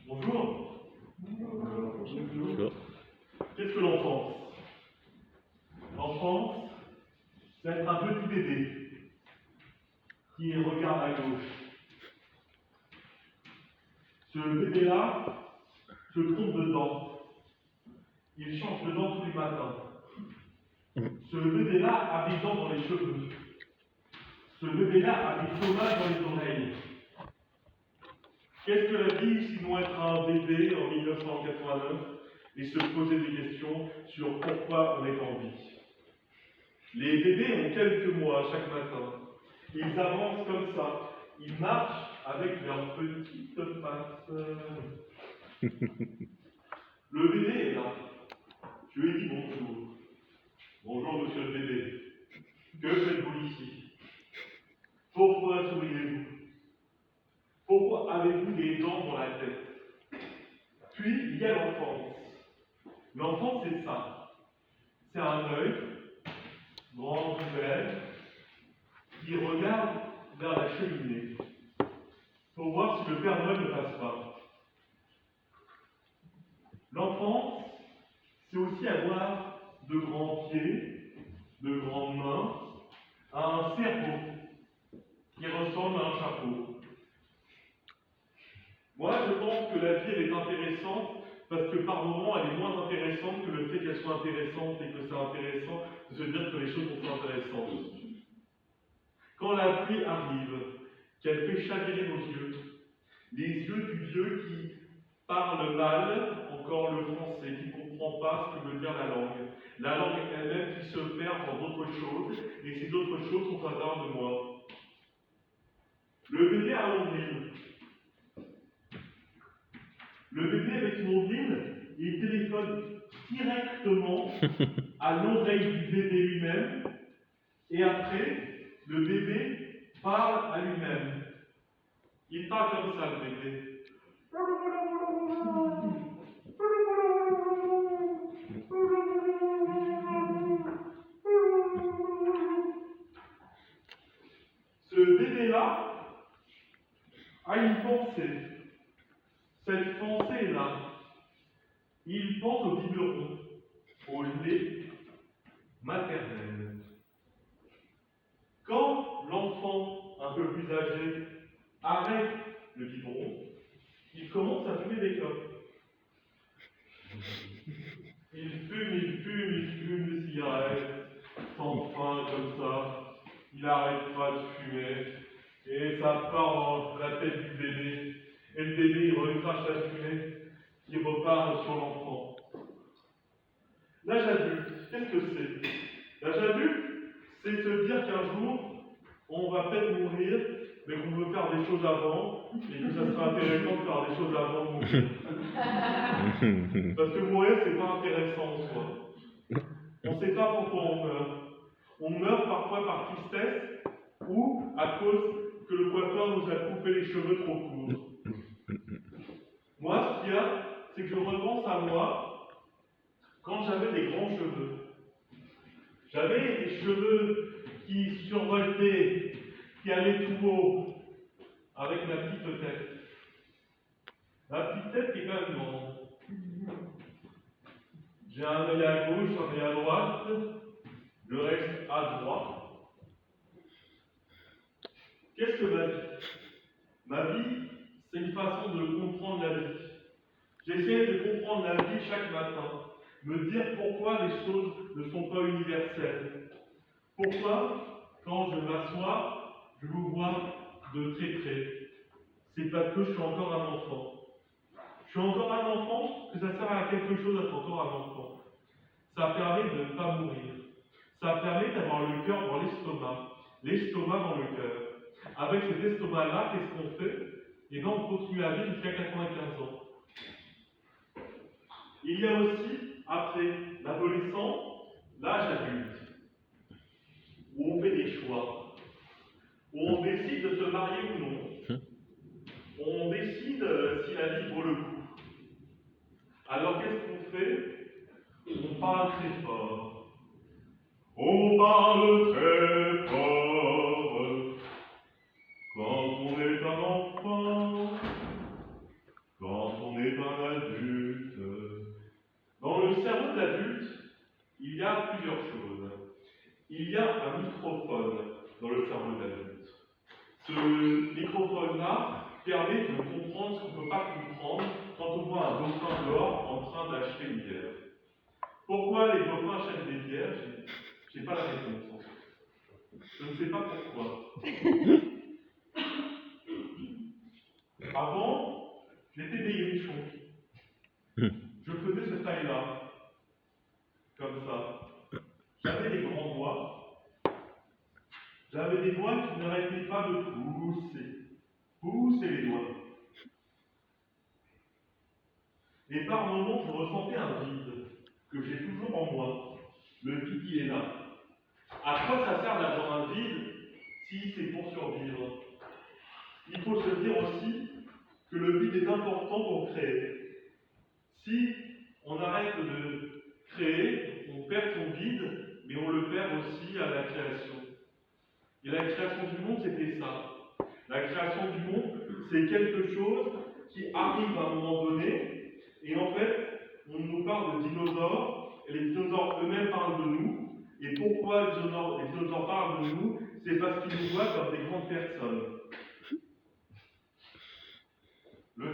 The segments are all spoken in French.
Bonjour. Bonjour. Qu'est-ce que l'enfance? L'enfance, c'est être un petit bébé qui regarde à gauche. Ce bébé-là se trompe dedans. Il change dedans tous les matins. Ce bébé-là a des dents dans les cheveux. Ce bébé-là a des sauvages dans les oreilles. Qu'est-ce que la vie sinon être un bébé en 1989 et se poser des questions sur pourquoi on est en vie? Les bébés ont quelques mois chaque matin. Ils avancent comme ça. Ils marchent avec leurs petites pattes. Le bébé est là. Je lui ai dit bonjour. Bonjour monsieur le bébé. Que faites-vous ici? Pourquoi souriez-vous? Pourquoi avez-vous des dents dans la tête? Puis il y a l'enfance. L'enfance c'est ça. C'est un œil, grand ouvert, qui regarde vers la cheminée pour voir si le Père Noël ne passe pas. L'enfance, c'est aussi avoir de grands pieds, de grandes mains, un cerveau qui ressemble à un chapeau. Moi, je pense que la vie, elle est intéressante parce que par moments, elle est moins intéressante que le fait qu'elle soit intéressante et que c'est intéressant de se dire que les choses sont intéressantes. Quand la pluie arrive, qu'elle fait chavirer nos yeux, les yeux du vieux qui parle mal, encore le français, qui ne comprend pas ce que veut dire la langue elle-même qui se perd dans d'autres choses, et ces autres choses sont à l'intérieur de moi. Le bébé a l'ombrine. Le bébé avec son ombrine, il téléphone directement à l'oreille du bébé lui-même, et après, le bébé parle à lui-même. Il parle comme ça, le bébé. Ce bébé-là a une pensée. Cette pensée-là, il pense au biberon, au lait maternel. Quand l'enfant un peu plus âgé arrête le biberon, il commence à fumer des clopes. Il fume des cigarettes, sans fin comme ça. Il n'arrête pas de fumer. Et ça part dans la tête du bébé. Et le bébé, il recrache la fumée qui repart sur l'enfant. L'âge adulte, qu'est-ce que c'est? L'âge adulte, c'est se dire qu'un jour, on va peut-être mourir, mais qu'on veut faire des choses avant, et que ça sera intéressant de faire des choses avant de mourir. Parce que mourir, c'est pas intéressant en soi. On ne sait pas pourquoi on meurt. On meurt parfois par tristesse ou à cause que le coiffeur nous a coupé les cheveux trop courts. Moi, ce qu'il y a, c'est que je repense à moi quand j'avais des grands cheveux. J'avais des cheveux qui survoltaient, qui allaient tout haut, avec ma petite tête. Ma petite tête qui est quand même grande. J'ai un œil à gauche, un œil à droite, le reste à droite. Qu'est-ce que ma vie? Ma vie, c'est une façon de comprendre la vie. J'essaie de comprendre la vie chaque matin, me dire pourquoi les choses ne sont pas universelles. Pourquoi, quand je m'assois, je vous vois de très près. C'est parce que je suis encore un enfant. Je suis encore un enfant, que ça sert à quelque chose d'être encore un enfant. Ça permet de ne pas mourir. Ça permet d'avoir le cœur dans l'estomac dans le cœur. Avec cet estomac-là, qu'est-ce qu'on fait? Et bien, on continue à vivre jusqu'à 95 ans. Il y a aussi, après l'adolescent, l'âge adulte, où on fait des choix, où on décide de se marier ou non. On décide si la vie vaut le coup. Alors, qu'est-ce qu'on fait? On parle très fort. On parle très fort quand on est un enfant, quand on y a plusieurs choses. Il y a un microphone dans le cerveau de l'adulte. Ce microphone-là permet de comprendre ce qu'on ne peut pas comprendre quand on voit un dauphin dehors en train d'acheter une bière. Pourquoi les dauphins achètent des bières? Je n'ai pas la réponse en fait. Je ne sais pas pourquoi. Avant, j'étais maigrichon. Je faisais cette taille-là, comme ça. J'avais des grands doigts. J'avais des doigts qui n'arrêtaient pas de pousser les doigts. Et par moments, je ressentais un vide que j'ai toujours en moi. Le vide, il est là. À quoi ça sert d'avoir un vide si c'est pour survivre? Il faut se dire aussi que le vide est important pour créer. Si on arrête de créer, on perd son vide, mais on le perd aussi à la création. Et la création du monde, c'était ça. La création du monde, c'est quelque chose qui arrive à un moment donné, et en fait, on nous parle de dinosaures, et les dinosaures eux-mêmes parlent de nous. Et pourquoi les dinosaures parlent de nous? C'est parce qu'ils nous voient comme des grandes personnes. Le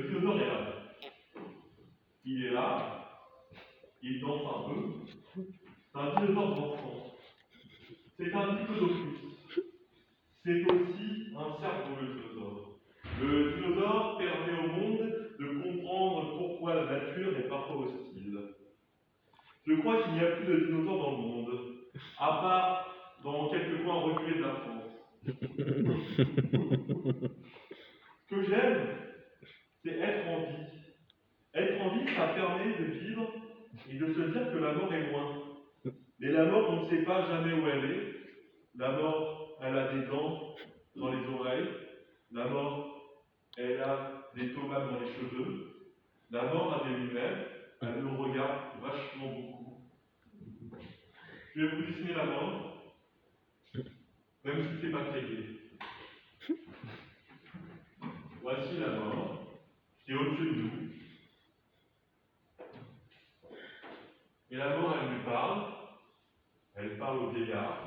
dinosaure est là. Il est là, il danse un peu. C'est un dinosaure dansant. C'est un diplodocus. C'est aussi un cerveau, le dinosaure. Le dinosaure permet au monde de comprendre pourquoi la nature est parfois hostile. Je crois qu'il n'y a plus de dinosaures dans le monde, à part dans quelques coins reculés de la France. Ce que j'aime, c'est être en vie. Être en vie, ça permet de vivre et de se dire que la mort est loin. Mais la mort, on ne sait pas jamais où elle est. La mort, elle a des dents dans les oreilles. La mort, elle a des tomates dans les cheveux. La mort a des lunettes. Elle nous regarde vachement beaucoup. Je vais vous dessiner la mort, même si c'est pas très gai. Voici la mort qui est au-dessus de nous. Et la mort, elle lui parle. Elle parle au vieillard.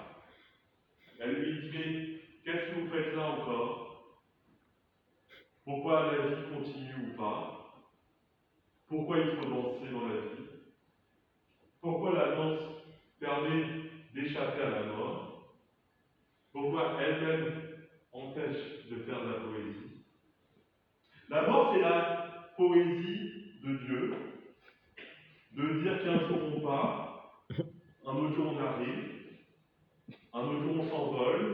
Elle lui dit: mais qu'est-ce que vous faites là encore? Pourquoi la vie continue ou pas? Pourquoi il faut danser dans la vie? Pourquoi la danse permet d'échapper à la mort? Pourquoi elle-même empêche de faire de la poésie? La mort, c'est la poésie de Dieu, de dire qu'un jour on part, un autre jour on arrive, un autre jour on s'envole,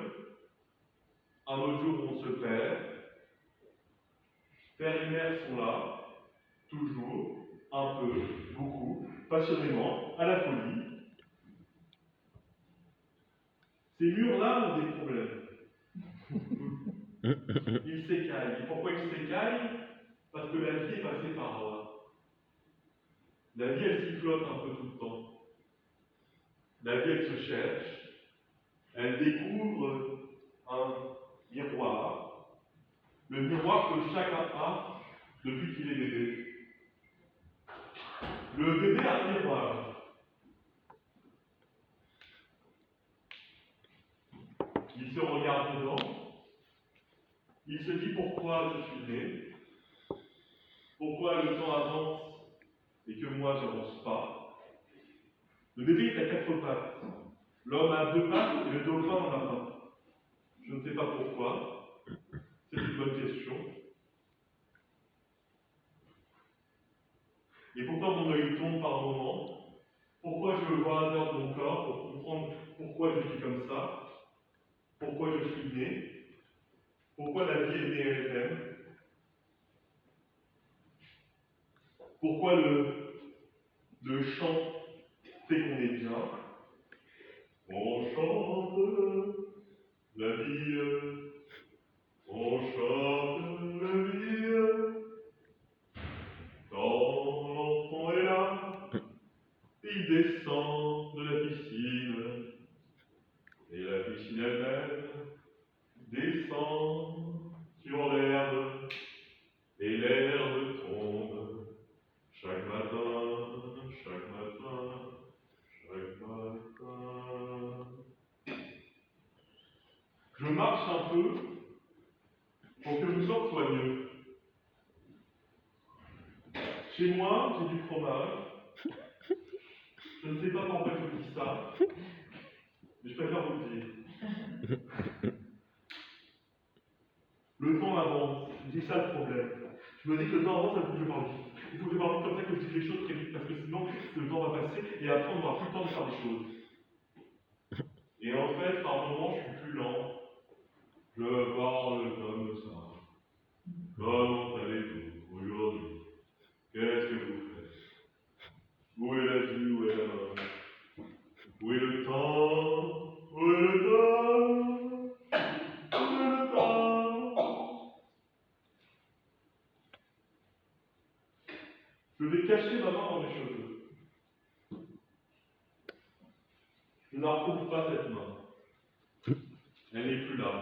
un autre jour on se perd. Père et mère sont là, toujours, un peu, beaucoup, passionnément, à la folie. Ces murs-là ont des problèmes. Ils s'écaillent. Et pourquoi ils s'écaillent? Parce que la vie est passée par là. La vie, elle sifflote un peu tout le temps. La vie, elle se cherche. Elle découvre un miroir. Le miroir que chacun a depuis qu'il est bébé. Le bébé a un miroir. Il se regarde dedans. Il se dit: pourquoi je suis né? Pourquoi le temps avance et que moi je n'avance pas? Le bébé est à 4 pattes. L'homme a 2 pattes et le dauphin n'en a pas. Je ne sais pas pourquoi. C'est une bonne question. Et pourquoi mon œil tombe par moments? Pourquoi je vois à l'intérieur de mon corps pour comprendre pourquoi je suis comme ça? Pourquoi je suis né? Pourquoi la vie est née elle-même? Pourquoi le chant fait qu'on est bien? On chante la vie, on chante la vie. Quand l'enfant est là, il descend de la piscine, et la piscine elle-même descend sur l'herbe, et l'herbe tombe chaque matin, pour que mon corps soit mieux. Chez moi, j'ai du fromage. Je ne sais pas pourquoi je dis ça, mais je préfère vous le dire. Le temps avance, c'est ça le problème. Je me dis que le temps avance, il faut que je parle vite. Il faut que je parle vite comme ça, que je dise les choses très vite, parce que sinon, le temps va passer et après on n'aura plus le temps de faire des choses. Et en fait, par moments, je suis plus lent. Je parle comme ça. Comment allez-vous aujourd'hui? Qu'est-ce que vous faites? Où est la vie? Où est la mort? Où est le temps? Où est le temps? Où est le temps? Je vais cacher ma main dans mes cheveux. Je ne la retrouve pas cette main. Elle n'est plus là.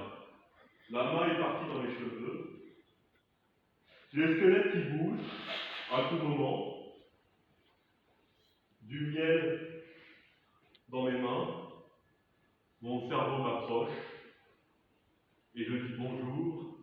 La main est partie dans mes cheveux. J'ai le squelette qui bouge à tout moment. Du miel dans mes mains. Mon cerveau m'approche. Et je dis bonjour.